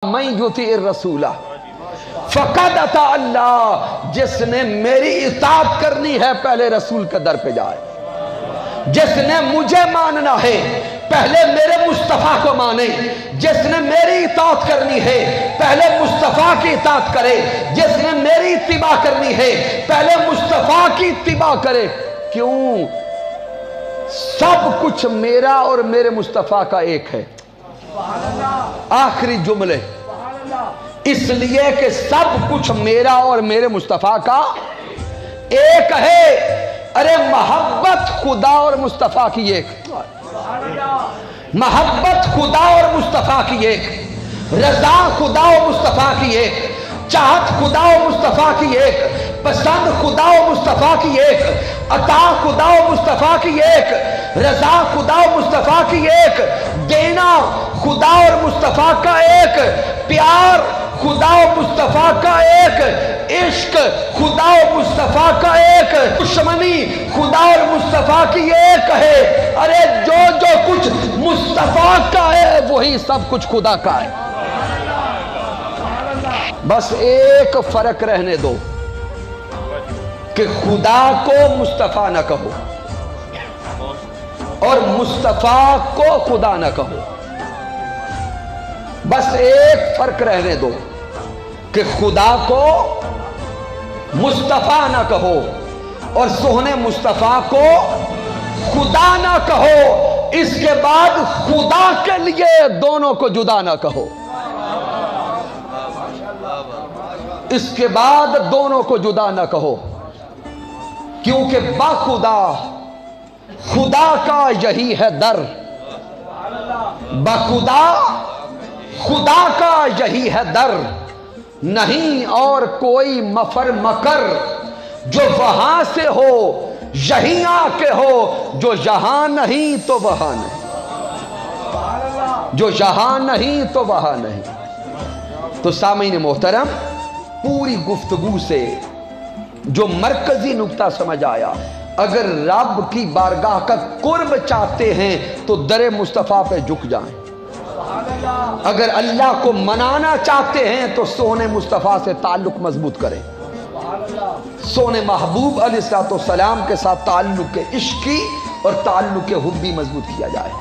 من یطیع الرسول فقد اطاع اللہ، جس نے میری اطاعت کرنی ہے پہلے رسول کے در پہ جائے، جس نے مجھے ماننا ہے پہلے میرے مصطفیٰ کو مانے، جس نے میری اطاعت کرنی ہے پہلے مصطفیٰ کی اطاعت کرے، جس نے میری اتباع کرنی ہے پہلے مصطفیٰ کی اتباع کرے۔ کیوں؟ سب کچھ میرا اور میرے مصطفیٰ کا ایک ہے۔ آخری جملے، اس لیے کہ سب کچھ میرا اور میرے مصطفیٰ کا ایک ہے۔ ارے محبت خدا اور مصطفیٰ کی ایک، محبت خدا اور مصطفیٰ کی ایک، رضا خدا و مصطفیٰ کی ایک، چاہت خدا و مصطفیٰ کی ایک، پسند خدا و مصطفیٰ کی ایک، عطا خدا و مصطفیٰ کی ایک، رضا خدا و مصطفیٰ کی ایک، دینا خدا اور مصطفیٰ کا ایک، پیار خدا و مصطفیٰ کا ایک، عشق خدا و مصطفیٰ کا ایک، دشمنی خدا اور مصطفیٰ کی ایک ہے۔ ارے جو جو کچھ مصطفیٰ کا ہے وہی سب کچھ خدا کا ہے۔ بس ایک فرق رہنے دو کہ خدا کو مصطفیٰ نہ کہو اور مصطفیٰ کو خدا نہ کہو۔ بس ایک فرق رہنے دو کہ خدا کو مصطفیٰ نہ کہو اور سونے مصطفیٰ کو خدا نہ کہو، اس کے بعد خدا کے لیے دونوں کو جدا نہ کہو، اس کے بعد دونوں کو جدا نہ کہو، کیونکہ بخدا خدا کا یہی ہے در، بخدا خدا کا یہی ہے در، نہیں اور کوئی مفر مکر، جو وہاں سے ہو یہیں آ کے ہو، جو یہاں نہیں تو وہاں نہیں، جو یہاں نہیں تو وہاں نہیں۔ تو سامعین محترم، پوری گفتگو سے جو مرکزی نقطہ سمجھ آیا، اگر رب کی بارگاہ کا قرب چاہتے ہیں تو در مصطفیٰ پہ جھک جائیں، اگر اللہ کو منانا چاہتے ہیں تو سونے مصطفیٰ سے تعلق مضبوط کریں، سونے محبوب علیہ السلام کے ساتھ تعلق عشقی اور تعلق حبی مضبوط کیا جائے۔